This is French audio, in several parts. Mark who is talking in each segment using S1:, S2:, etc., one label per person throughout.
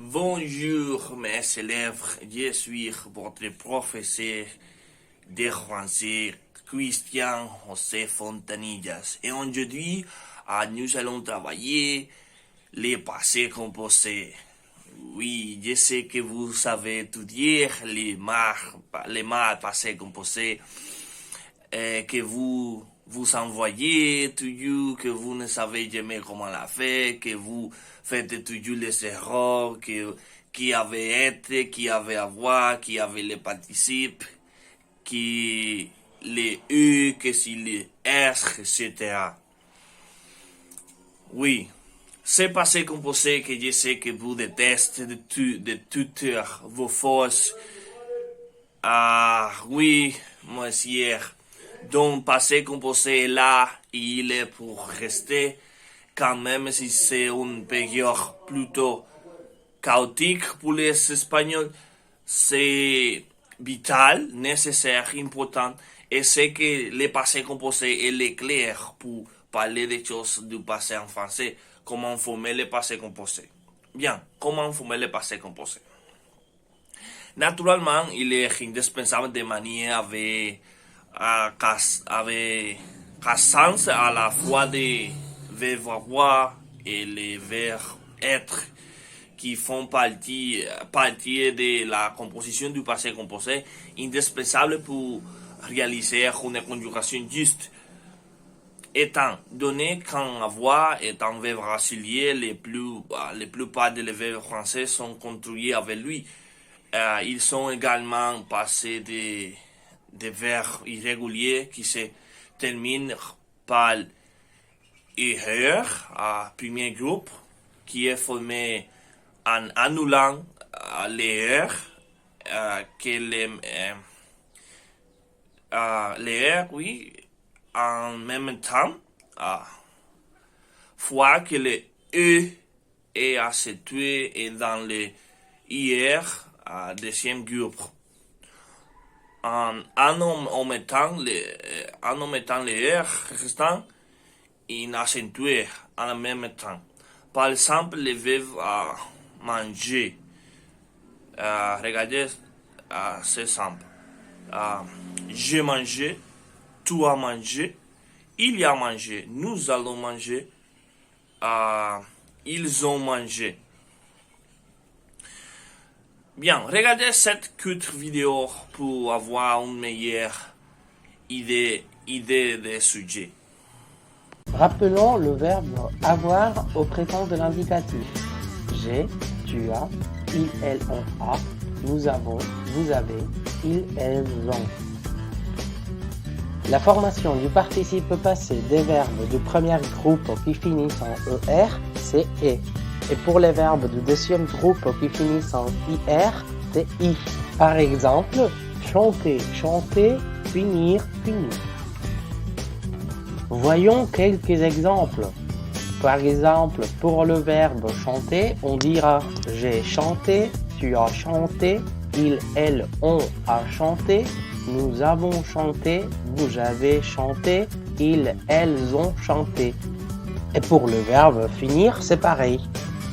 S1: Bonjour mes élèves, je suis votre professeur de français Christian José Fontanillas et aujourd'hui nous allons travailler les passés composés. Oui, je sais que vous savez étudier les maths passés composés que vous envoyez toujours, que vous ne savez jamais comment la faire, que vous faites toujours les erreurs, qui avait être, qui avait avoir, qui avait les participes, qui les E, que si les S, etc. Oui, c'est passé composé que je sais que vous détestez de toutes vos forces. Ah oui, monsieur. Donc, passé composé est là, il est pour rester, quand même si c'est une période plutôt chaotique pour les Espagnols, c'est vital, nécessaire, important, et c'est que le passé composé est clair pour parler des choses du passé en français, comment former le passé composé. Bien, comment former le passé composé? Naturellement, il est indispensable de manier avec sens à la fois des verbes avoir et les verbes être qui font partie de la composition du passé composé, indispensable pour réaliser une conjugaison juste. Étant donné qu'en avoir est un verbe auxiliaire, la plupart des verbes français sont construits avec lui. Ils sont également passés des verbes irréguliers qui se terminent par er, premier groupe, qui est formé en annulant les oui, en même temps, fois que le E est situé et dans le IR, deuxième groupe. En omettant les R restants, il accentué en même temps. Par exemple, le verbe manger. Regardez, c'est simple. J'ai mangé, tu as mangé, il y a mangé, nous allons manger, ils ont mangé. Bien, regardez cette courte vidéo pour avoir une meilleure idée des sujets.
S2: Rappelons le verbe avoir au présent de l'indicatif. J'ai, tu as, il, elle, on a, nous avons, vous avez, ils, elles ont. La formation du participe passé des verbes du premier groupe qui finissent en ER, c'est E. Et pour les verbes du deuxième groupe qui finissent en IR, c'est I. Par exemple, chanter, chanter, finir, finir. Voyons quelques exemples. Par exemple, pour le verbe chanter, on dira j'ai chanté, tu as chanté, ils, elles, on a chanté, nous avons chanté, vous avez chanté, ils, elles ont chanté. Et pour le verbe finir, c'est pareil.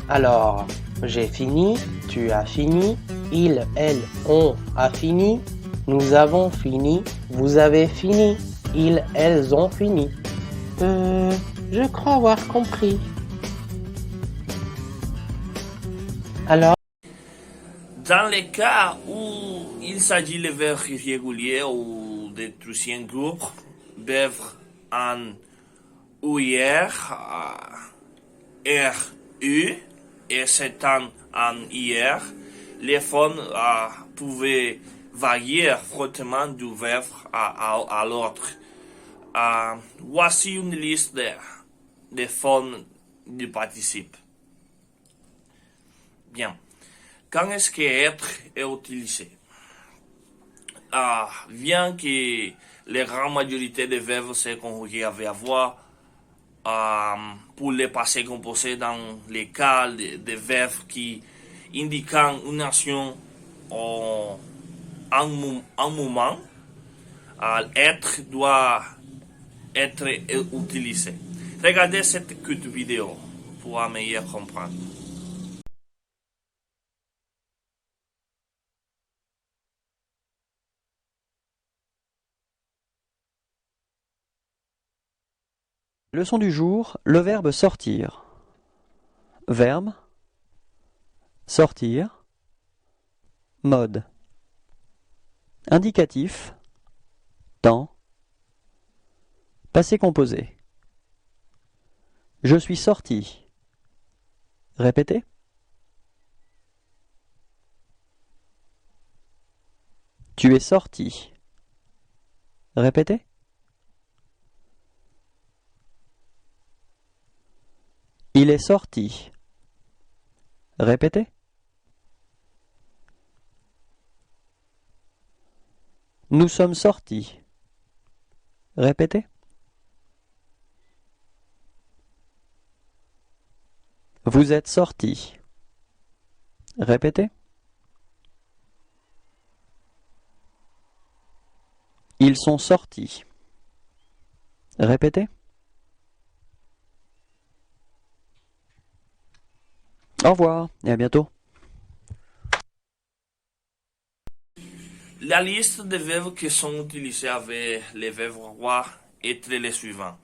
S2: Alors, j'ai fini, tu as fini, ils, elles, on a fini, nous avons fini, vous avez fini, ils, elles ont fini. Je crois avoir compris. Alors,
S1: dans les cas où il s'agit de verbes irréguliers ou de troisième groupe, verbes en UR, RU et s'étend en IR, les formes pouvaient varier fortement du verbe à l'autre. Voici une liste des formes du participe. Bien. Quand est-ce que être est utilisé? Bien que la grande majorité des verbes se conjuguent avec avoir, pour les passés composés dans les cas des verbes qui indiquent une action en moment, être doit être utilisé. Regardez cette courte vidéo pour mieux comprendre.
S3: Leçon du jour, le verbe sortir. Verbe, sortir, mode. Indicatif, temps, passé composé. Je suis sorti. Répétez. Tu es sorti. Répétez. Il est sorti. Répétez. Nous sommes sortis. Répétez. Vous êtes sortis. Répétez. Ils sont sortis. Répétez. Au revoir et à bientôt.
S1: La liste des verbes qui sont utilisés avec les verbes avoir est les suivants.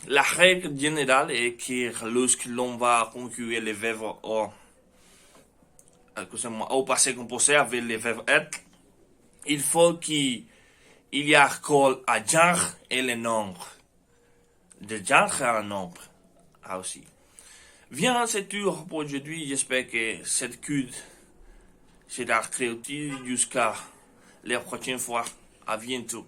S1: La règle générale est que lorsque l'on va conjuguer les verbes au passé composé avec les verbes être, il faut qu'il y ait accord à genre et le nombre. De genre à un nombre aussi. Bien, c'est tout pour aujourd'hui. J'espère que cette étude sera créative jusqu'à la prochaine fois. À bientôt.